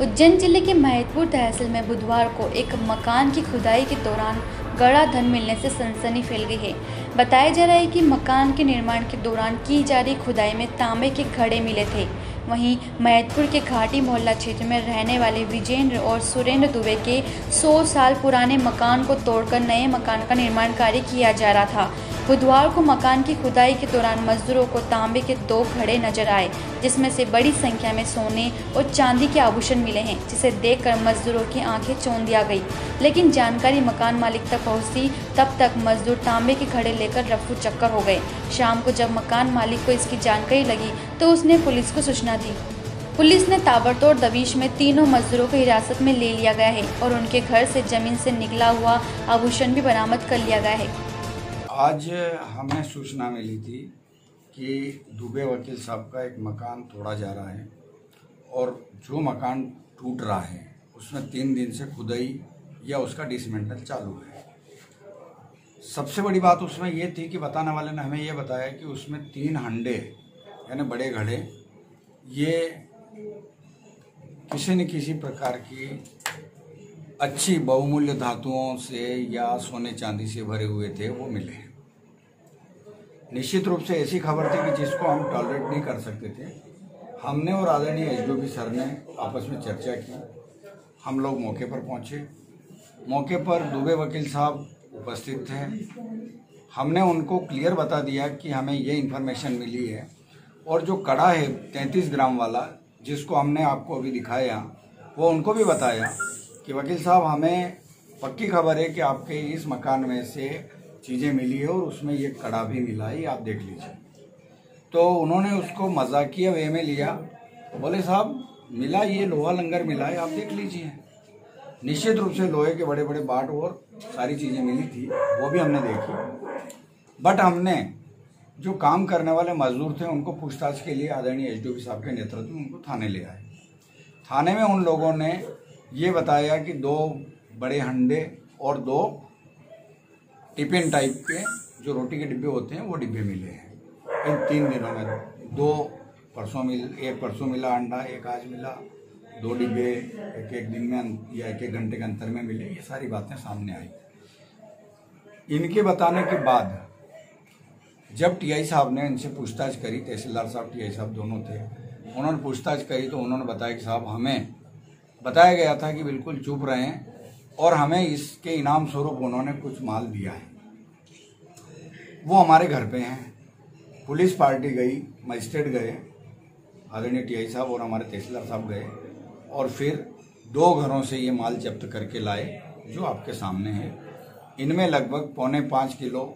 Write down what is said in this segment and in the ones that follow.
उज्जैन जिले के महतपुर तहसील में बुधवार को एक मकान की खुदाई के दौरान गड़ा धन मिलने से सनसनी फैल गई है। बताया जा रहा है कि मकान के निर्माण के दौरान की जा रही खुदाई में तांबे के घड़े मिले थे। वहीं महतपुर के घाटी मोहल्ला क्षेत्र में रहने वाले विजेंद्र और सुरेंद्र दुबे के 100 साल पुराने मकान को तोड़कर नए मकान का निर्माण कार्य किया जा रहा था। बुधवार को मकान की खुदाई के दौरान मजदूरों को तांबे के 2 घड़े नजर आए, जिसमें से बड़ी संख्या में सोने और चांदी के आभूषण मिले हैं, जिसे देखकर मजदूरों की आंखें चौंध आ गई। लेकिन जानकारी मकान मालिक तक पहुंची तब तक मजदूर तांबे के घड़े लेकर रफू चक्कर हो गए। शाम को जब मकान मालिक को इसकी जानकारी लगी तो उसने पुलिस को सूचना दी। पुलिस ने ताबड़तोड़ दबिश में तीनों मजदूरों को हिरासत में ले लिया गया है और उनके घर से जमीन से निकला हुआ आभूषण भी बरामद कर लिया गया है। आज हमें सूचना मिली थी कि दुबे वकील साहब का एक मकान तोड़ा जा रहा है और जो मकान टूट रहा है उसमें 3 दिन से खुदाई या उसका डिसमेंटल चालू है। सबसे बड़ी बात उसमें ये थी कि बताने वाले ने हमें ये बताया कि उसमें 3 हंडे यानी बड़े घड़े ये किसी न किसी प्रकार की अच्छी बहुमूल्य धातुओं से या सोने चांदी से भरे हुए थे, वो मिले। निश्चित रूप से ऐसी खबर थी कि जिसको हम टॉलरेट नहीं कर सकते थे। हमने और आदरणीय एसडीओपी सर ने आपस में चर्चा की। हम लोग मौके पर पहुंचे। मौके पर दुबे वकील साहब उपस्थित थे। हमने उनको क्लियर बता दिया कि हमें ये इन्फॉर्मेशन मिली है और जो कड़ा है 33 ग्राम वाला जिसको हमने आपको अभी दिखाया, वो उनको भी बताया कि वकील साहब हमें पक्की खबर है कि आपके इस मकान में से चीज़ें मिली है और उसमें ये कड़ा भी मिला है, आप देख लीजिए। तो उन्होंने उसको मजाकिया वे में लिया। बोले साहब मिला, ये लोहा लंगर मिला है, आप देख लीजिए। निश्चित रूप से लोहे के बड़े बड़े बाट और सारी चीज़ें मिली थी, वो भी हमने देखी। बट हमने जो काम करने वाले मजदूर थे उनको पूछताछ के लिए आदरणीय एसडीओपी साहब के नेतृत्व में उनको थाने ले आए। थाने में उन लोगों ने ये बताया कि 2 बड़े हंडे और 2 टिफिन टाइप के जो रोटी के डिब्बे होते हैं वो डिब्बे मिले हैं इन 3 दिनों में। 1 परसों मिला अंडा, 1 आज मिला, 2 डिब्बे एक दिन में या एक घंटे के अंतर में मिले। ये सारी बातें सामने आई। इनके बताने के बाद जब टीआई साहब ने इनसे पूछताछ करी, तहसीलदार साहब टीआई साहब दोनों थे, उन्होंने पूछताछ करी तो उन्होंने बताया कि साहब हमें बताया गया था कि बिल्कुल चुप रहें और हमें इसके इनाम स्वरूप उन्होंने कुछ माल दिया है, वो हमारे घर पे हैं। पुलिस पार्टी गई, मजिस्ट्रेट गए, आदरणीय टीआई साहब और हमारे तहसीलदार साहब गए और फिर 2 घरों से ये माल जब्त करके लाए जो आपके सामने है। इनमें लगभग 4.25 किलो,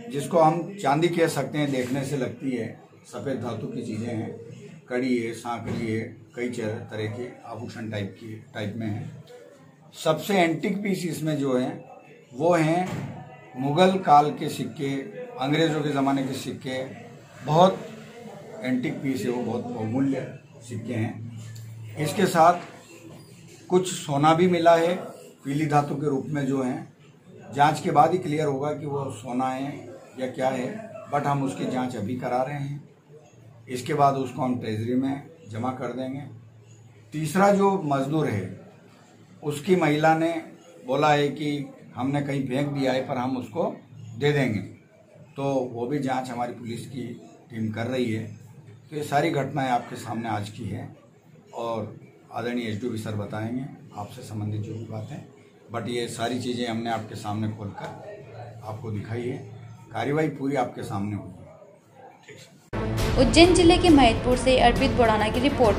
जिसको हम चांदी कह सकते हैं, देखने से लगती है, सफ़ेद धातु की चीज़ें हैं, कड़ी है, सांकड़ी है, कई तरह के आभूषण टाइप में है। सबसे एंटीक पीस इसमें जो है वो हैं मुगल काल के सिक्के, अंग्रेज़ों के ज़माने के सिक्के। बहुत एंटीक पीस है वो, बहुत बहुमूल्य सिक्के हैं। इसके साथ कुछ सोना भी मिला है पीली धातु के रूप में, जो हैं जांच के बाद ही क्लियर होगा कि वो सोना है या क्या है, बट हम उसकी जांच अभी करा रहे हैं। इसके बाद उसको हम ट्रेजरी में जमा कर देंगे। तीसरा जो मजदूर है उसकी महिला ने बोला है कि हमने कहीं फेंक दिया है पर हम उसको दे देंगे, तो वो भी जांच हमारी पुलिस की टीम कर रही है। तो ये सारी घटनाएं आपके सामने आज की है और आदरणीय एसडीओपी सर बताएंगे आपसे संबंधित जो भी बातें, बट ये सारी चीज़ें हमने आपके सामने खोलकर आपको दिखाई है। कार्रवाई पूरी आपके सामने होगी। उज्जैन जिले के महतपुर से अर्पित बोड़ाना की रिपोर्ट।